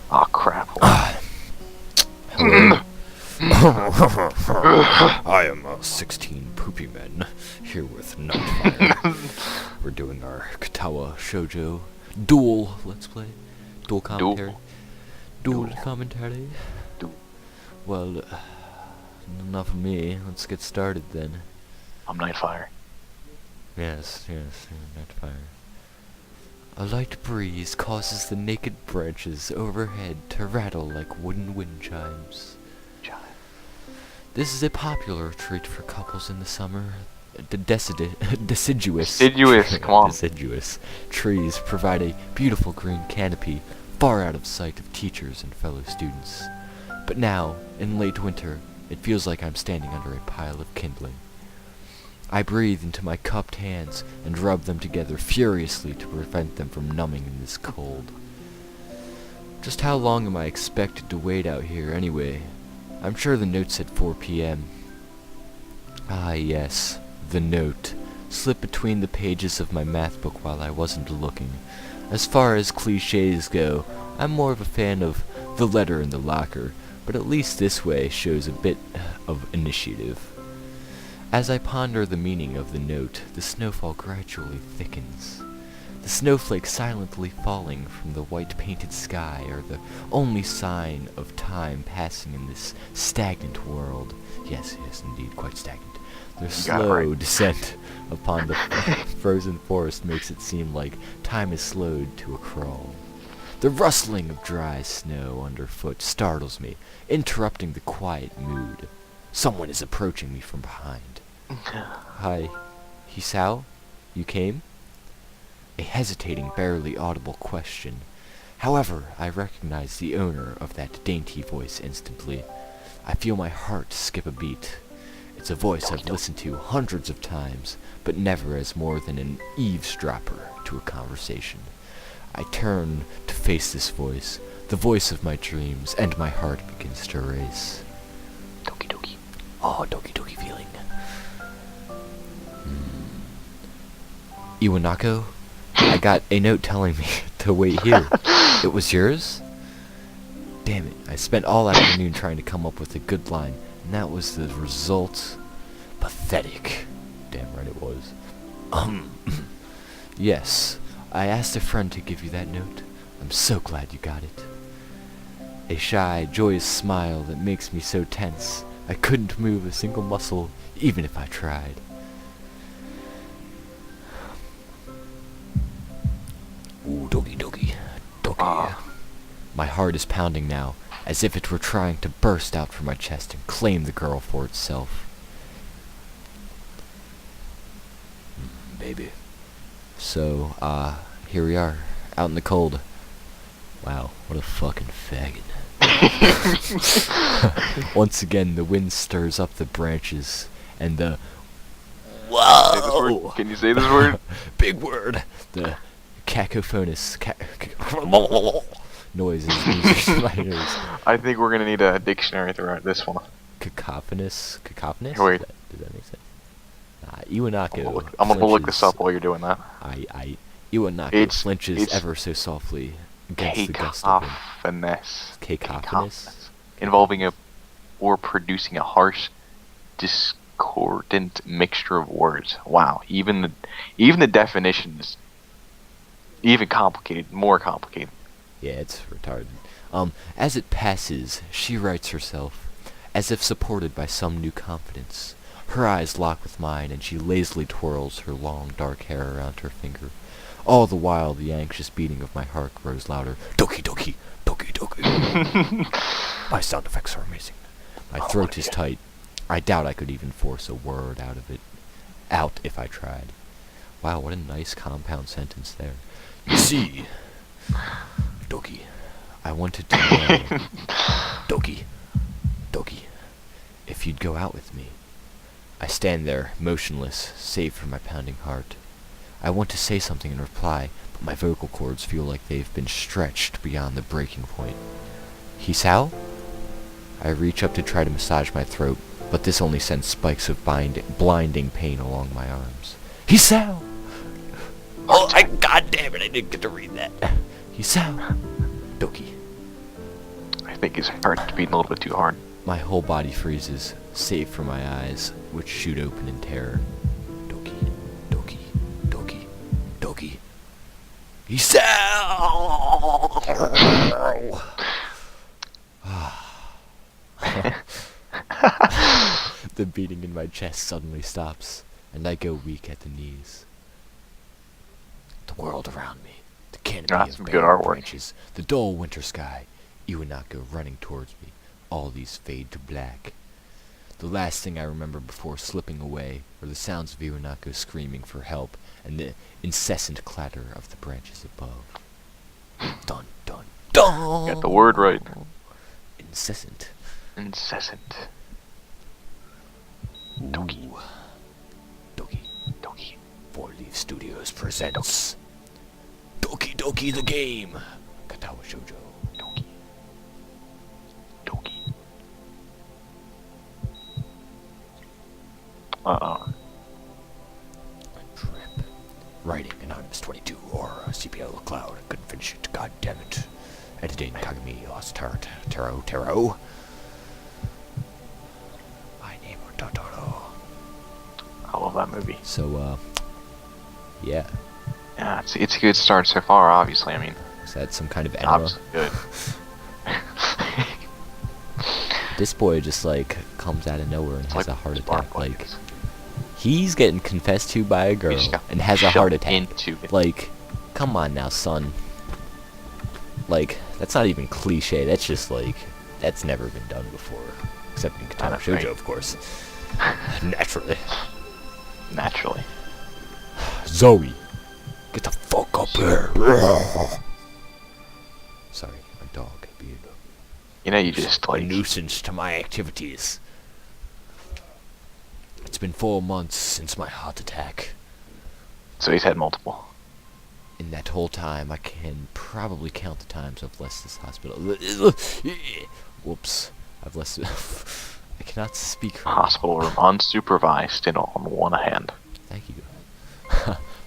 Oh crap. Hello. I am 16poopiemen, here with Nightfire. We're doing our Katawa Shoujo dual let's play. Dual commentary. Dual commentary. Dual. Well, enough of me. Let's get started then. I'm Nightfire. Yes, Nightfire. A light breeze causes the naked branches overhead to rattle like wooden wind chimes. This is a popular treat for couples in the summer. Deciduous Come on. deciduous trees provide a beautiful green canopy far out of sight of teachers and fellow students. But now, in late winter, it feels like I'm standing under a pile of kindling. I breathe into my cupped hands and rub them together furiously to prevent them from numbing in this cold. Just how long am I expected to wait out here anyway? I'm sure the note said 4 p.m. Ah yes, the note. Slipped between the pages of my math book while I wasn't looking. As far as cliches go, I'm more of a fan of the letter in the locker, but at least this way shows a bit of initiative. As I ponder the meaning of the note, the snowfall gradually thickens. The snowflakes silently falling from the white-painted sky are the only sign of time passing in this stagnant world. Yes, indeed, quite stagnant. Their slow descent upon the frozen forest makes it seem like time is slowed to a crawl. The rustling of dry snow underfoot startles me, interrupting the quiet mood. Someone is approaching me from behind. Hi, HISAO? You came? A hesitating, barely audible question. However, I recognize the owner of that dainty voice instantly. I feel my heart skip a beat. It's a voice I've listened to hundreds of times, but never as more than an eavesdropper to a conversation. I turn to face this voice, the voice of my dreams, and my heart begins to race. Doki doki. Oh, doki doki feeling. Iwanako? I got a note telling me to wait here. It was yours? Damn it, I spent all afternoon trying to come up with a good line, and that was the result. Pathetic. Damn right it was. Yes, I asked a friend to give you that note. I'm so glad you got it. A shy, joyous smile that makes me so tense, I couldn't move a single muscle, even if I tried. Ooh, doki doki. Doki. My heart is pounding now, as if it were trying to burst out from my chest and claim the girl for itself. Baby. So, here we are, out in the cold. Wow, what a fucking faggot. Once again, the wind stirs up the branches, and the... Whoa! Can you say this word? Big word! The cacophonous noises in my ears. I think we're gonna need a dictionary throughout this one. Cacophonous? Wait. Does that make sense? Iwanako. I'm gonna look this up while you're doing that. Iwanako flinches ever so softly against the gust of wind. Cacophonous? Involving or producing a harsh, discordant mixture of words. Wow, even the definition is even complicated, more complicated. Yeah, it's retarded. As it passes, she writes herself, as if supported by some new confidence. Her eyes lock with mine, and she lazily twirls her long, dark hair around her finger. All the while, the anxious beating of my heart grows louder. Doki doki, doki doki. My sound effects are amazing. My throat is tight. I doubt I could even force a word out if I tried. Wow, what a nice compound sentence there. You see, Doki, I wanted to know, Doki, if you'd go out with me. I stand there, motionless, save for my pounding heart. I want to say something in reply, but my vocal cords feel like they've been stretched beyond the breaking point. HISAO? I reach up to try to massage my throat, but this only sends spikes of blinding pain along my arms. HISAO! Oh, God damn it, I didn't get to read that. HISAO! Doki. think his heart's beating a little bit too hard. My whole body freezes, save for my eyes, which shoot open in terror. Doki, Doki, Doki, Doki. HISAO! The beating in my chest suddenly stops, and I go weak at the knees. The world around me, the canopy That's of some good barren artwork. branches, the dull winter sky, Iwanako running towards me, all these fade to black. The last thing I remember before slipping away are the sounds of Iwanako screaming for help and the incessant clatter of the branches above. Dun dun dun! Got the word right. Incessant. Incessant. Doki. Doki. Doki. Four Leaf Studios presents Doki Doki the Game. Katawa Shoujo. Doki. Doki. Uh-oh. Trip. Writing Anonymous 22 or CPL Cloud. Couldn't finish it. God damn it. Editing Kagami lost Taro. My name is Totoro. I love that movie. So, yeah. Yeah, it's a good start so far, obviously. I mean, Is that some kind of enema? obviously good. This boy just, like, comes out of nowhere and It's has like a heart spark attack. Like, buckets. he's getting confessed to by a girl just got and has a heart shoved attack. into it. Like, come on now, son. Like, that's not even cliche. That's just, like, that's never been done before. Except in Katawa Right. Shoujo, of course. Naturally. Naturally. Zoe, get the fuck up here. Sorry, my dog being You know, you just a like nuisance to my activities. It's been 4 months since my heart attack. so he's had multiple. In that whole time, I can probably count the times I've left this hospital. Whoops. I've left... I cannot speak right now. Hospital room, unsupervised, and on one hand. Thank you.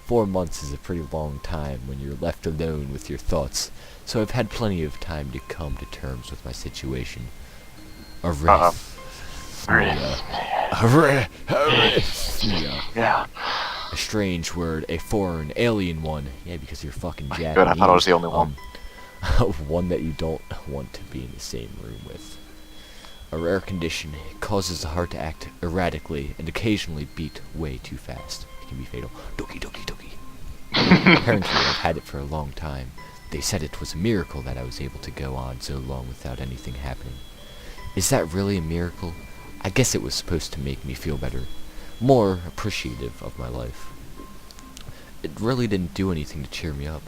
4 months is a pretty long time when you're left alone with your thoughts, so I've had plenty of time to come to terms with my situation. Arrhythmia. Yeah. A strange word, a foreign, alien one. Yeah, because you're fucking Japanese. Good, I thought I was the only one. One that you don't want to be in the same room with. A rare condition. It causes the heart to act erratically and occasionally beat way too fast. It can be fatal. Doki doki doki. Apparently, I've had it for a long time. They said it was a miracle that I was able to go on so long without anything happening. Is that really a miracle? I guess it was supposed to make me feel better. More appreciative of my life. It really didn't do anything to cheer me up.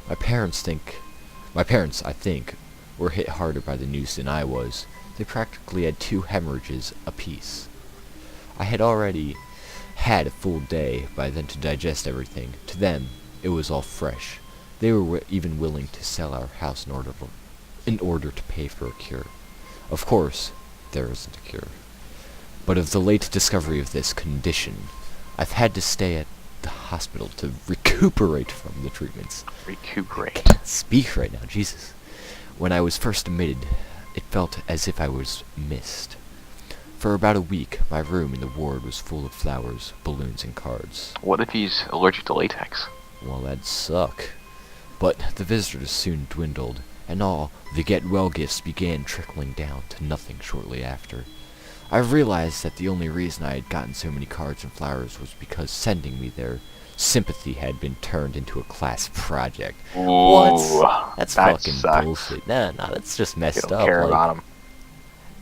My parents, I think, were hit harder by the news than I was. They practically had 2 hemorrhages apiece. I had already had a full day by then to digest everything. To them, it was all fresh. They were even willing to sell our house in order to pay for a cure. Of course, there isn't a cure. But of the late discovery of this condition, I've had to stay at the hospital to recuperate from the treatments. Recuperate. Can't speak right now, Jesus. When I was first admitted, it felt as if I was missed. For about a week, my room in the ward was full of flowers, balloons, and cards. What if he's allergic to latex? Well, that'd suck. But the visitors soon dwindled, and all the get-well gifts began trickling down to nothing shortly after. I realized that the only reason I had gotten so many cards and flowers was because sending me there, sympathy had been turned into a class project. Ooh, What? That's that fucking sucks. bullshit. Nah, that's just You messed don't up. care Like, about him.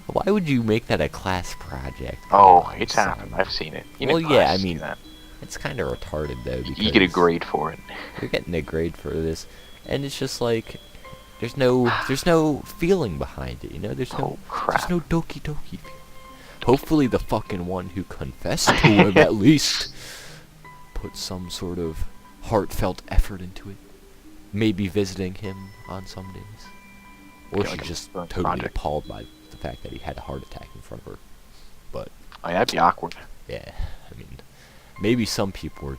why would you make that a class project? Oh, Come on, it's son. happened. I've seen it. You Well, know, yeah, I I've seen mean, that. It's kind of retarded though. Because You get a grade for it. You're getting a grade for this, and it's just like there's no feeling behind it. You know, there's Oh crap. no doki doki. Hopefully, the fucking one who confessed to him at least put some sort of heartfelt effort into it. Maybe visiting him on some days, or Yeah, she's like a just project. totally appalled by the fact that he had a heart attack in front of her. But Oh, yeah, that'd be awkward. yeah, I mean, maybe some people were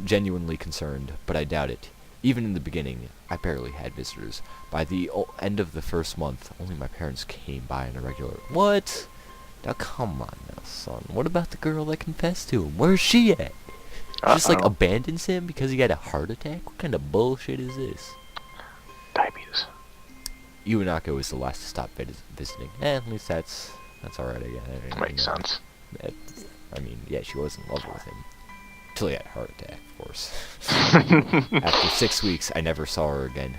genuinely concerned, but I doubt it. Even in the beginning, I barely had visitors. By the end of the first month, only my parents came by on a regular... What? Now come on now, son. What about the girl that confessed to him? Where's she at? Just like abandons him because he had a heart attack? What kind of bullshit is this? Diabetes. Iwanako was the last to stop visiting. At least that's alright, I guess. Makes sense. I mean, yeah, she was in love with him. Till he had a heart attack, of course. After 6 weeks, I never saw her again.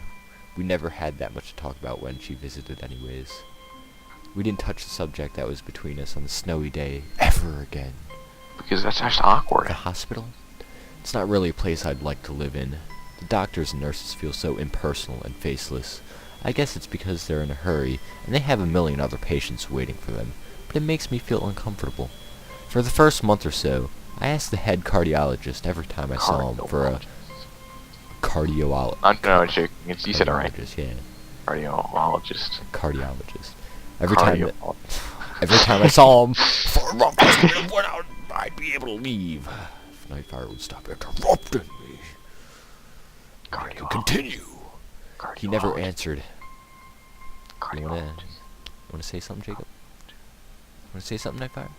We never had that much to talk about when she visited anyways. We didn't touch the subject that was between us on the snowy day ever again. Because that's just awkward. The hospital? It's not really a place I'd like to live in. The doctors and nurses feel so impersonal and faceless. I guess it's because they're in a hurry, and they have a million other patients waiting for them, but it makes me feel uncomfortable. For the first month or so, I asked the head cardiologist every time I saw him for a cardiologist. No, you said it right. Yeah. Cardiologist. Cardiologist. Every time I saw him for a month, I'd be able to leave. If Nightfire would stop interrupting me, I could continue. He never answered. You wanna say something, Jacob? Wanna say something, Nightfire?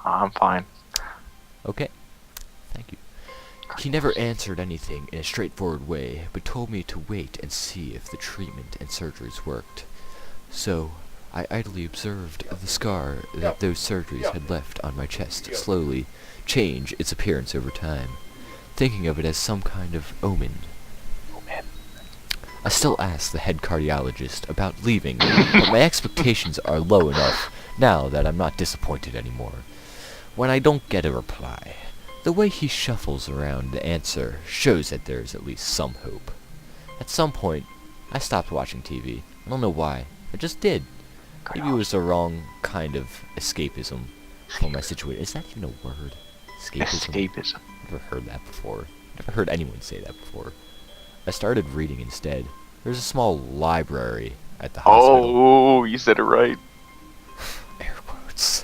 I'm fine. Okay. Thank you. He never answered anything in a straightforward way, but told me to wait and see if the treatment and surgeries worked. So, I idly observed the scar that those surgeries had left on my chest slowly change its appearance over time, thinking of it as some kind of omen. I still ask the head cardiologist about leaving, but my expectations are low enough now that I'm not disappointed anymore. When I don't get a reply, the way he shuffles around the answer shows that there is at least some hope. At some point, I stopped watching TV. I don't know why. I just did. Maybe it was the wrong kind of escapism for my situation. Is that even a word? Escapism? Never heard that before. Never heard anyone say that before. I started reading instead. There's a small library at the hospital. Oh, you said it right. Air quotes.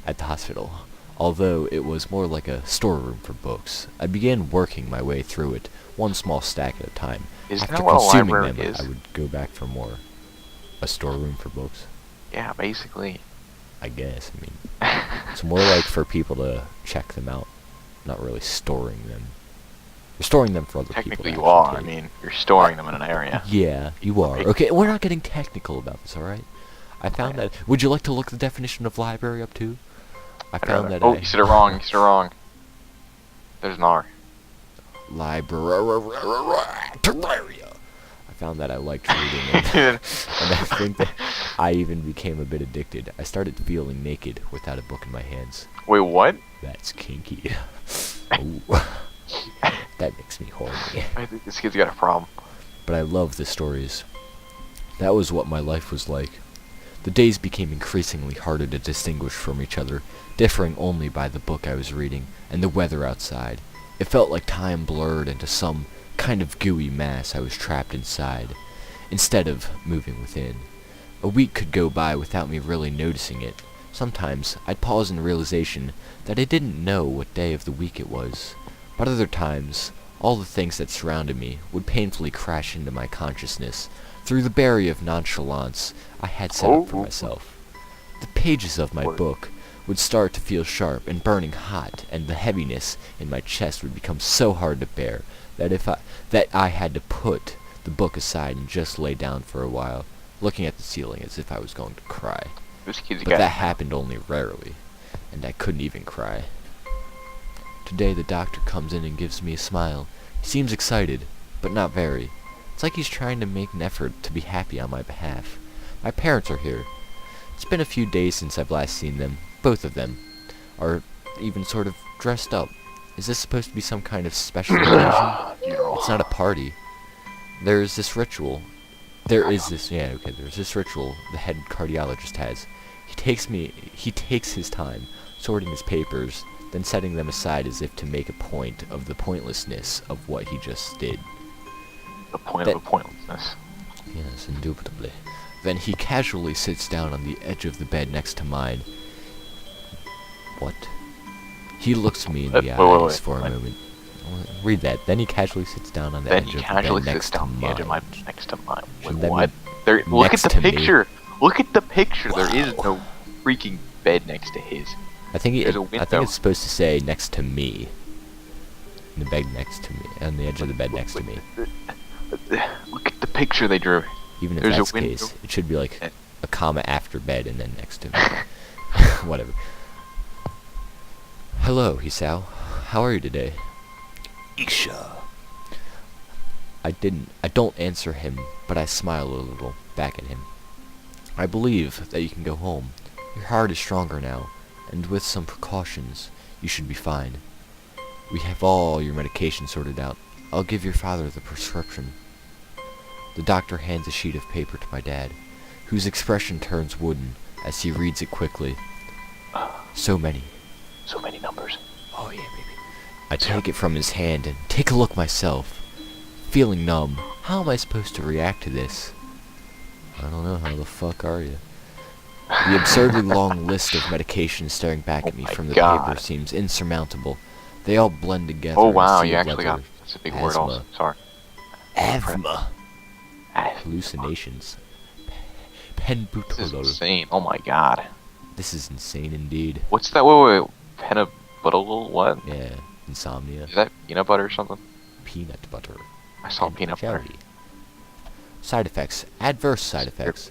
At the hospital. Although it was more like a storeroom for books. I began working my way through it, one small stack at a time. Isn't After that what a consuming library them, is? I would go back for more. A storeroom for books? Yeah, basically. I guess. I mean, it's more like for people to check them out, not really storing them. You're storing them for other people. Technically you are. I mean, you're storing them in an area. Yeah, you are. Okay, we're not getting technical about this, alright? I found that... Would you like to look the definition of library up too? I found that... Oh, you said it wrong. You said it wrong. There's an R. Library. I found that I liked reading it. And I think that I even became a bit addicted. I started feeling naked without a book in my hands. Wait, what? That's kinky. Ooh. That makes me horny. I think this kid's got a problem. But I love the stories. That was what my life was like. The days became increasingly harder to distinguish from each other, differing only by the book I was reading and the weather outside. It felt like time blurred into some kind of gooey mass I was trapped inside, instead of moving within. A week could go by without me really noticing it. Sometimes I'd pause in realization that I didn't know what day of the week it was. But other times, all the things that surrounded me would painfully crash into my consciousness through the barrier of nonchalance I had set up for myself. The pages of my book would start to feel sharp and burning hot, and the heaviness in my chest would become so hard to bear that I had to put the book aside and just lay down for a while, looking at the ceiling as if I was going to cry. But that happened only rarely, and I couldn't even cry. Today the doctor comes in and gives me a smile. He seems excited, but not very. It's like he's trying to make an effort to be happy on my behalf. My parents are here. It's been a few days since I've last seen them. Both of them are even sort of dressed up. Is this supposed to be some kind of special occasion? It's not a party. There's this ritual. There's this ritual the head cardiologist has. He takes his time sorting his papers, then setting them aside as if to make a point of the pointlessness of what he just did. The point of the pointlessness. Yes, indubitably. Then he casually sits down on the edge of the bed next to mine. What? He looks me in the eyes for a moment. Read that. Then he casually sits down on the Then edge he of the casually bed sits next to down on the edge of mine. next to mine. Wait, Shouldn't that what? be There. Look at next the to me? picture. Look at the picture. There is Wow. no freaking bed next to his. I think There's a I think window. it's supposed to say next to me. The bed next to me, on the edge of the bed next to me. Look at the picture they drew. Even if There's a that's the window. case, it should be like a comma after bed and then next to me. Whatever. Hello, HISAO. How are you today? Isha. I don't answer him, but I smile a little back at him. I believe that you can go home. Your heart is stronger now, and with some precautions, you should be fine. We have all your medication sorted out. I'll give your father the prescription. The doctor hands a sheet of paper to my dad, whose expression turns wooden as he reads it quickly. So many. So many numbers. Oh yeah, baby. I take it from his hand and take a look myself. Feeling numb. How am I supposed to react to this? I don't know. How the fuck are you? The absurdly long list of medications staring back at me my from the God. paper seems insurmountable. They all blend together. Oh in a wow, sealed you actually got. letter. That's a big word Asthma. also. Sorry. Asthma. Ah, Hallucinations. This is Penbutolol. insane. Oh my God. This is insane indeed. What's that? Wait. Penabuttal? What? Yeah. Insomnia. Is that peanut butter or something? Peanut butter. I saw and peanut butter. jelly. Side effects. Adverse side effects.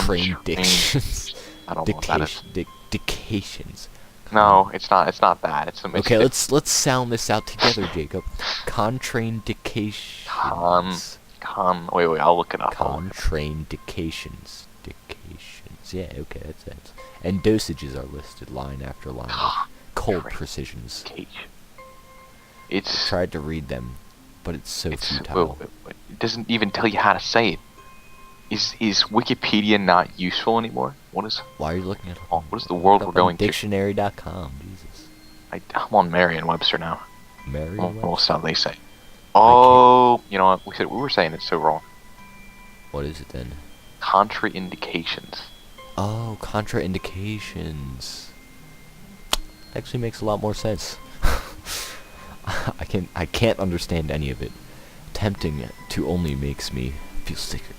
Contraindications. I don't know what that is. Dictations. No, it's not. It's not that. It's a Okay, let's sound this out together, Jacob. Contraindications. Wait. I'll look it up. Contraindications. Dications. Yeah, okay, that's it. And dosages are listed line after line. Cold precisions. It's. I tried to read them, but it's so futile. It doesn't even tell you how to say it. Is Wikipedia not useful anymore? What is? Why are you looking at? What is the world we're going to? Dictionary.com. Jesus. I'm on Merriam-Webster now. Merriam-Webster. Most how they say. Oh, you know what? We were saying it so wrong. What is it then? Contraindications. Oh, contraindications. Actually makes a lot more sense. I can't understand any of it. Tempting to only makes me feel sicker.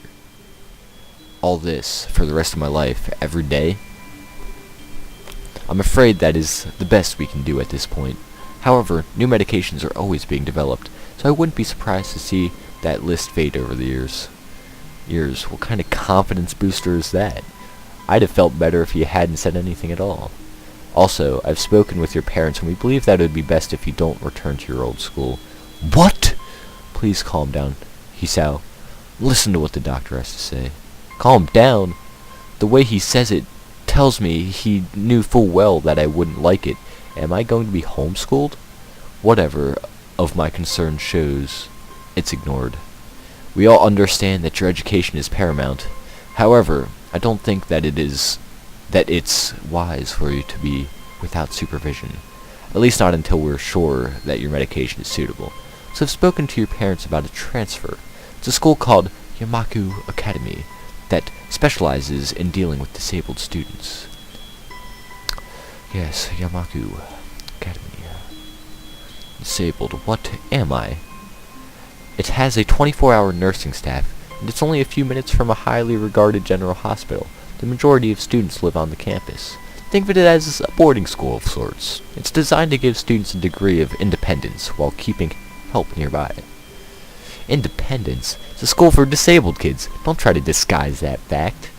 All this for the rest of my life, every day. I'm afraid that is the best we can do at this point. However, new medications are always being developed, so I wouldn't be surprised to see that list fade over the years. What kind of confidence booster is that? I'd have felt better if you hadn't said anything at all. Also, I've spoken with your parents and we believe that it would be best if you don't return to your old school. What? Please calm down, HISAO. Listen to what the doctor has to say. Calm down? The way he says it tells me he knew full well that I wouldn't like it. Am I going to be homeschooled? Whatever of my concern shows, it's ignored. We all understand that your education is paramount. However, I don't think that it's wise for you to be without supervision. At least not until we're sure that your medication is suitable. So I've spoken to your parents about a transfer. It's a school called Yamaku Academy that specializes in dealing with disabled students. Yes, Yamaku Academy. Disabled. What am I? It has a 24-hour nursing staff, and it's only a few minutes from a highly regarded general hospital. The majority of students live on the campus. Think of it as a boarding school of sorts. It's designed to give students a degree of independence while keeping help nearby. Independence? It's a school for disabled kids. Don't try to disguise that fact.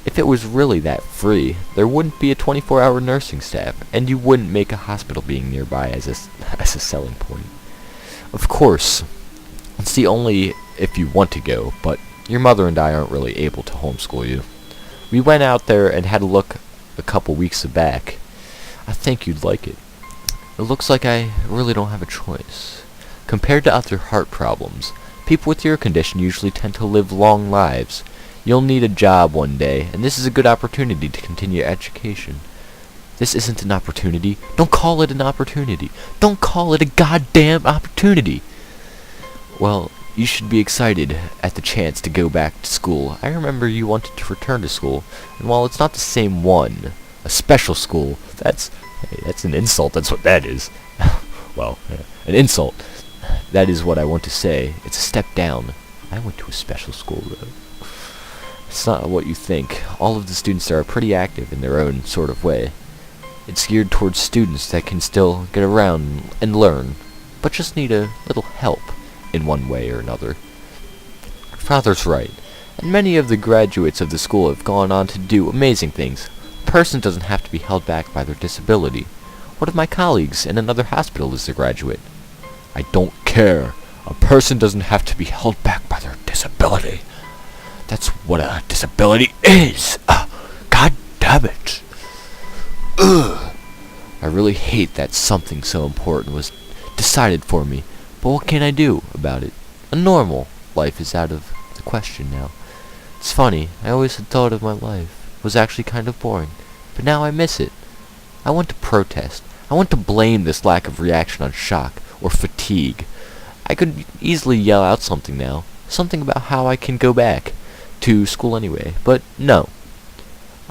If it was really that free, there wouldn't be a 24-hour nursing staff, and you wouldn't make a hospital being nearby as a selling point. Of course, it's the only if you want to go, but your mother and I aren't really able to homeschool you. We went out there and had a look a couple weeks back. I think you'd like it. It looks like I really don't have a choice. Compared to other heart problems, people with your condition usually tend to live long lives. You'll need a job one day, and this is a good opportunity to continue education. This isn't an opportunity. Don't call it an opportunity. Don't call it a goddamn opportunity. Well, you should be excited at the chance to go back to school. I remember you wanted to return to school, and while it's not the same one, a special school, that's an insult, that's what that is. well, an insult. That is what I want to say. It's a step down. I went to a special school, though. It's not what you think. All of the students there are pretty active in their own sort of way. It's geared towards students that can still get around and learn, but just need a little help in one way or another. Father's right, and many of the graduates of the school have gone on to do amazing things. A person doesn't have to be held back by their disability. One of my colleagues in another hospital is a graduate. I don't care. A person doesn't have to be held back by their disability. That's what a disability is. God damn it. Ugh. I really hate that something so important was decided for me, but what can I do about it? A normal life is out of the question now. It's funny, I always had thought of my life was actually kind of boring, but now I miss it. I want to protest. I want to blame this lack of reaction on shock or fatigue. I could easily yell out something now, something about how I can go back to school anyway, but no.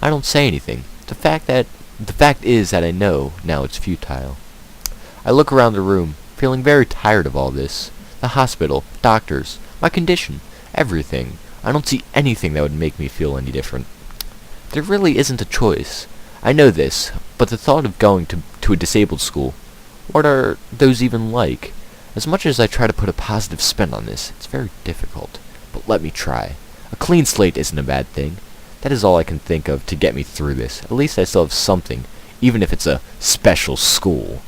I don't say anything. The fact is that I know now it's futile. I look around the room, feeling very tired of all this. The hospital, doctors, my condition, everything. I don't see anything that would make me feel any different. There really isn't a choice. I know this, but the thought of going to a disabled school, what are those even like? As much as I try to put a positive spin on this, it's very difficult. But let me try. A clean slate isn't a bad thing. That is all I can think of to get me through this. At least I still have something, even if it's a special school.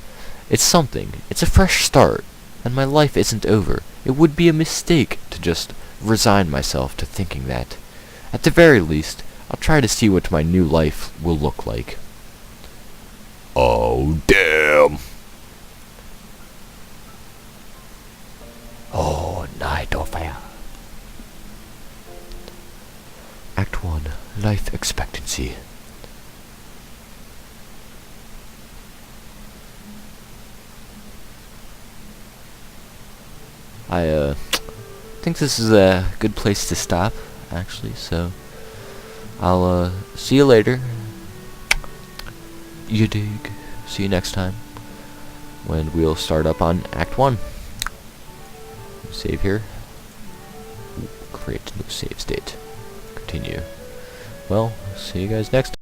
It's something. It's a fresh start. And my life isn't over. It would be a mistake to just resign myself to thinking that. At the very least, I'll try to see what my new life will look like. Oh, damn. Oh, Nightfire. Act 1. Life expectancy. I think this is a good place to stop, actually, so I'll see you later. You dig. See you next time when we'll start up on Act 1. Save here. Create new save state. Continue. Well, see you guys next time.